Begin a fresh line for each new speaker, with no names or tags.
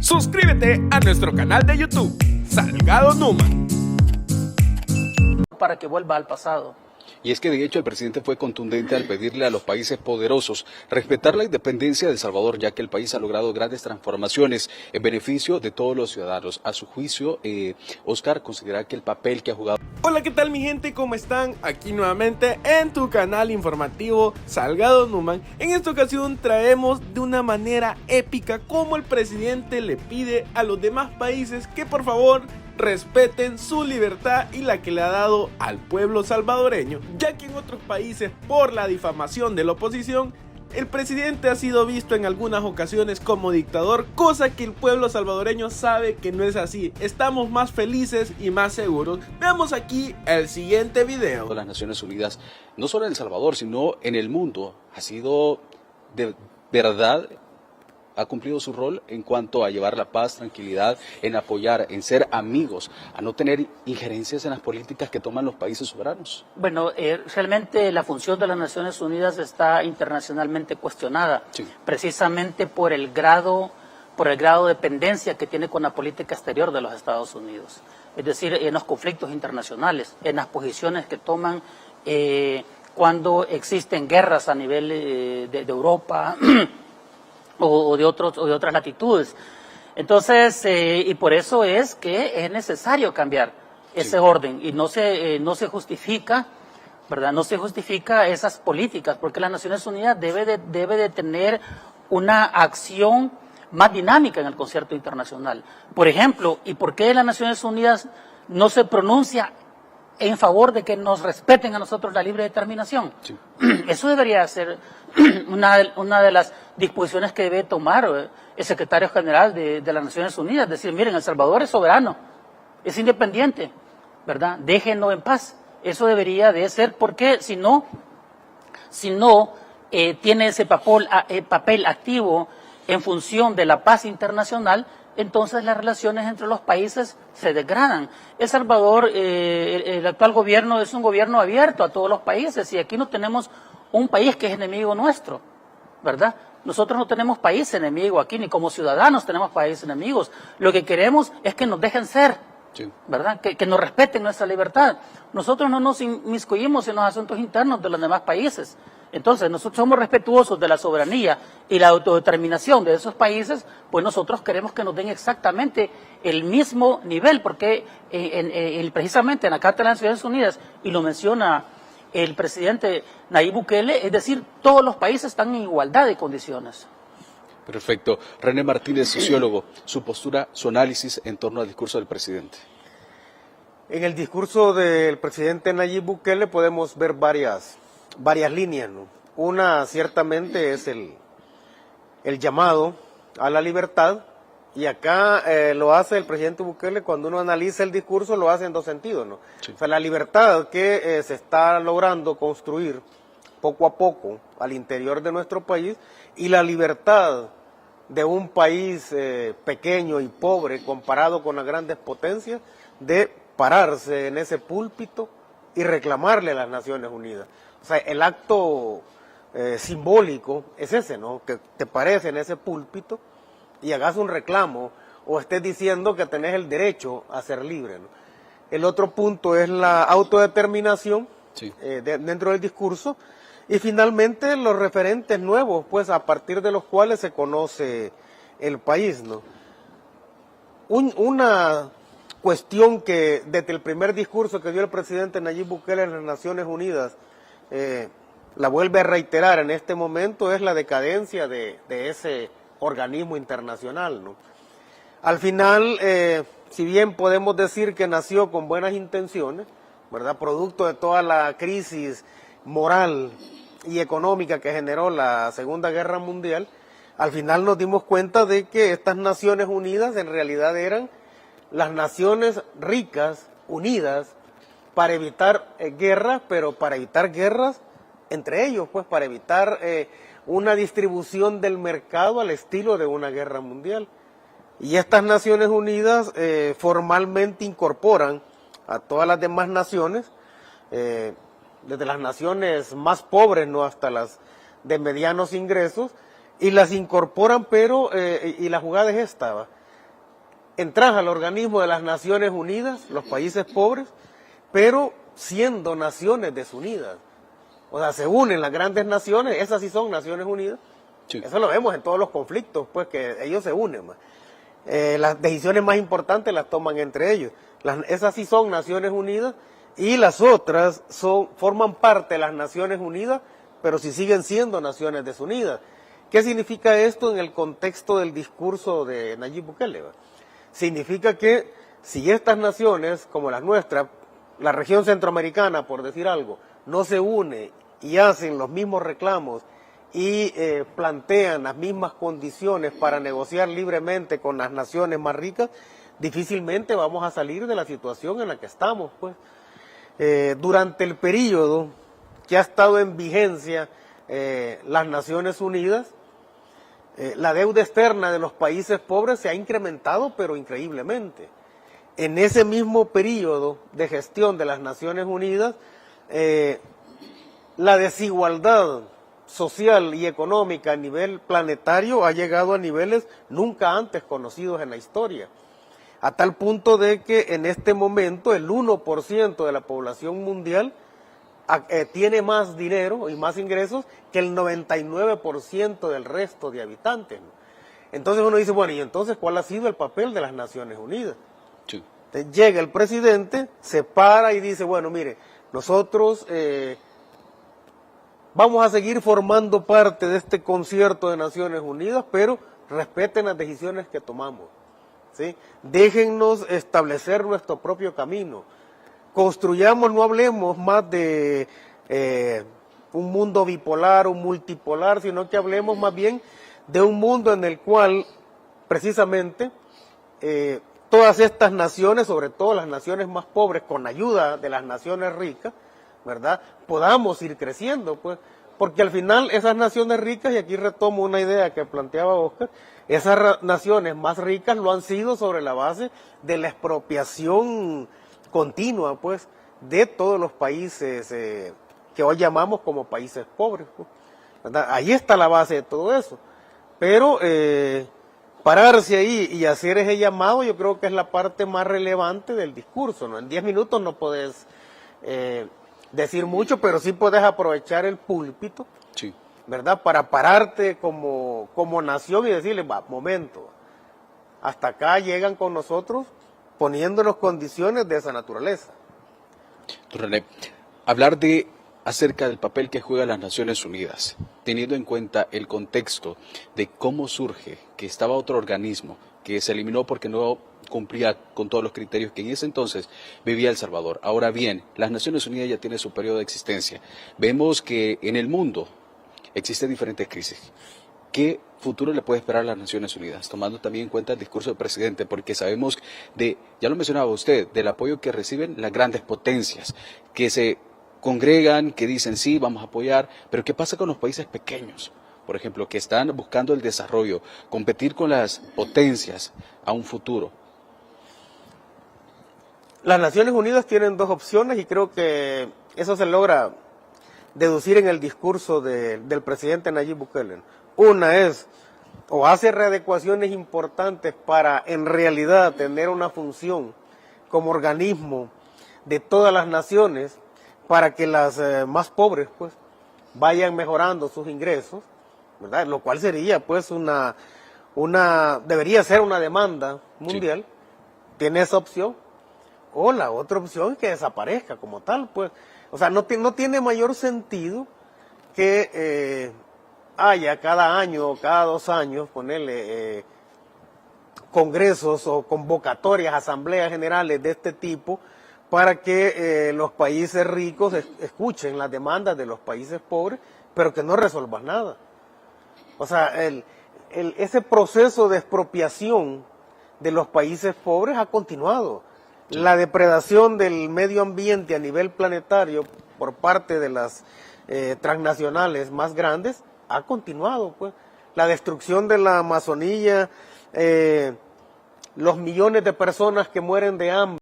Suscríbete a nuestro canal de YouTube, Salgado Numan.
Para que vuelva al pasado.
Y es que de hecho el presidente fue contundente al pedirle a los países poderosos respetar la independencia de El Salvador, ya que el país ha logrado grandes transformaciones en beneficio de todos los ciudadanos. A su juicio, Oscar considera que el papel que ha jugado...
Hola, ¿qué tal mi gente? ¿Cómo están? Aquí nuevamente en tu canal informativo Salgado Numan. En esta ocasión traemos de una manera épica cómo el presidente le pide a los demás países que por favor respeten su libertad y la que le ha dado al pueblo salvadoreño, ya que en otros países por la difamación de la oposición el presidente ha sido visto en algunas ocasiones como dictador, cosa que el pueblo salvadoreño sabe que no es así. Estamos más felices y más seguros. Veamos aquí el siguiente video.
Las Naciones Unidas, no solo en El Salvador, sino en el mundo, ha sido de verdad... ha cumplido su rol en cuanto a llevar la paz, tranquilidad, en apoyar, en ser amigos, a no tener injerencias en las políticas que toman los países soberanos.
Bueno, realmente la función de las Naciones Unidas está internacionalmente cuestionada, sí, precisamente por el grado de dependencia que tiene con la política exterior de los Estados Unidos. Es decir, en los conflictos internacionales, en las posiciones que toman cuando existen guerras a nivel de Europa o de otras latitudes. Entonces, y por eso es que es necesario cambiar ese orden y no se justifica, ¿verdad? No se justifica esas políticas porque las Naciones Unidas debe de tener una acción más dinámica en el concierto internacional. Por ejemplo, ¿y por qué las Naciones Unidas no se pronuncia en favor de que nos respeten a nosotros la libre determinación? Sí. Eso debería ser una de las disposiciones que debe tomar el secretario general de las Naciones Unidas. Decir, miren, El Salvador es soberano, es independiente, ¿verdad? Déjenlo en paz. Eso debería de ser, porque si no tiene ese papel activo en función de la paz internacional, entonces las relaciones entre los países se degradan. El Salvador, el actual gobierno es un gobierno abierto a todos los países y aquí no tenemos un país que es enemigo nuestro, ¿verdad? Nosotros no tenemos país enemigo aquí, ni como ciudadanos tenemos países enemigos. Lo que queremos es que nos dejen ser, sí, ¿verdad? Que nos respeten nuestra libertad. Nosotros no nos inmiscuimos en los asuntos internos de los demás países. Entonces, nosotros somos respetuosos de la soberanía y la autodeterminación de esos países, pues nosotros queremos que nos den exactamente el mismo nivel, porque precisamente en la Carta de las Naciones Unidas, y lo menciona el presidente Nayib Bukele, es decir, todos los países están en igualdad de condiciones.
Perfecto. René Martínez, sociólogo, su postura, su análisis en torno al discurso del presidente.
En el discurso del presidente Nayib Bukele podemos ver varias líneas, ¿no? Una ciertamente es el llamado a la libertad, y acá lo hace el presidente Bukele. Cuando uno analiza el discurso lo hace en dos sentidos, ¿no? Sí. O sea, la libertad que se está logrando construir poco a poco al interior de nuestro país, y la libertad de un país pequeño y pobre comparado con las grandes potencias de pararse en ese púlpito y reclamarle a las Naciones Unidas. O sea, el acto simbólico es ese, ¿no? Que te pares en ese púlpito y hagas un reclamo o estés diciendo que tenés el derecho a ser libre, ¿no? El otro punto es la autodeterminación, sí, dentro del discurso, y finalmente los referentes nuevos, pues a partir de los cuales se conoce el país, ¿no? Una cuestión que desde el primer discurso que dio el presidente Nayib Bukele en las Naciones Unidas la vuelve a reiterar en este momento es la decadencia de ese organismo internacional, ¿no? Al final, si bien podemos decir que nació con buenas intenciones, ¿verdad?, producto de toda la crisis moral y económica que generó la Segunda Guerra Mundial, al final nos dimos cuenta de que estas Naciones Unidas en realidad eran las naciones ricas, unidas, para evitar guerras, pero para evitar guerras entre ellos, pues para evitar una distribución del mercado al estilo de una guerra mundial. Y estas Naciones Unidas formalmente incorporan a todas las demás naciones, desde las naciones más pobres, no, hasta las de medianos ingresos, y las incorporan, pero, y la jugada es esta, ¿va? entras al organismo de las Naciones Unidas, los países pobres, pero siendo naciones desunidas. O sea, se unen las grandes naciones, esas sí son Naciones Unidas. Sí. Eso lo vemos en todos los conflictos, pues que ellos se unen. Las decisiones más importantes las toman entre ellos. Esas sí son Naciones Unidas y las otras forman parte de las Naciones Unidas, pero sí siguen siendo naciones desunidas. ¿Qué significa esto en el contexto del discurso de Nayib Bukele? Significa que si estas naciones, como las nuestras, la región centroamericana, por decir algo, no se une y hacen los mismos reclamos y plantean las mismas condiciones para negociar libremente con las naciones más ricas, difícilmente vamos a salir de la situación en la que estamos, pues. Durante el periodo que ha estado en vigencia las Naciones Unidas, la deuda externa de los países pobres se ha incrementado, pero increíblemente. En ese mismo periodo de gestión de las Naciones Unidas, la desigualdad social y económica a nivel planetario ha llegado a niveles nunca antes conocidos en la historia, a tal punto de que en este momento el 1% de la población mundial tiene más dinero y más ingresos que el 99% del resto de habitantes. Entonces uno dice, bueno, ¿y entonces cuál ha sido el papel de las Naciones Unidas? Sí. Entonces llega el presidente, se para y dice, bueno, mire, nosotros vamos a seguir formando parte de este concierto de Naciones Unidas, pero respeten las decisiones que tomamos, ¿sí? Déjennos establecer nuestro propio camino. Construyamos, no hablemos más de un mundo bipolar o multipolar, sino que hablemos más bien de un mundo en el cual precisamente todas estas naciones, sobre todo las naciones más pobres, con ayuda de las naciones ricas, ¿verdad?, podamos ir creciendo, pues, porque al final esas naciones ricas, y aquí retomo una idea que planteaba Oscar, esas naciones más ricas lo han sido sobre la base de la expropiación continua, pues, de todos los países que hoy llamamos como países pobres, pues, ¿verdad? Ahí está la base de todo eso, pero pararse ahí y hacer ese llamado yo creo que es la parte más relevante del discurso, ¿no? En 10 minutos no podés decir mucho, pero sí podés aprovechar el púlpito, sí, ¿verdad?, para pararte como nación y decirle, va, momento, hasta acá llegan con nosotros poniéndonos condiciones de esa naturaleza.
Don René, hablar acerca del papel que juegan las Naciones Unidas, teniendo en cuenta el contexto de cómo surge, que estaba otro organismo, que se eliminó porque no cumplía con todos los criterios que en ese entonces vivía El Salvador. Ahora bien, las Naciones Unidas ya tienen su periodo de existencia. Vemos que en el mundo existen diferentes crisis. ¿Qué futuro le puede esperar a las Naciones Unidas? Tomando también en cuenta el discurso del presidente, porque sabemos ya lo mencionaba usted, del apoyo que reciben las grandes potencias, que se congregan, que dicen sí, vamos a apoyar, pero ¿qué pasa con los países pequeños? Por ejemplo, que están buscando el desarrollo, competir con las potencias a un futuro.
Las Naciones Unidas tienen dos opciones y creo que eso se logra deducir en el discurso del presidente Nayib Bukele. Una es, o hace readecuaciones importantes para en realidad tener una función como organismo de todas las naciones para que las más pobres pues vayan mejorando sus ingresos, ¿verdad? Lo cual sería pues debería ser una demanda mundial, sí. Tiene esa opción, o la otra opción es que desaparezca como tal, pues, o sea, no tiene mayor sentido que haya cada año o cada 2 años, ponerle congresos o convocatorias, asambleas generales de este tipo, para que los países ricos escuchen las demandas de los países pobres, pero que no resuelvan nada. O sea, ese proceso de expropiación de los países pobres ha continuado. Sí. La depredación del medio ambiente a nivel planetario por parte de las transnacionales más grandes ha continuado, pues. La destrucción de la Amazonía, los millones de personas que mueren de hambre.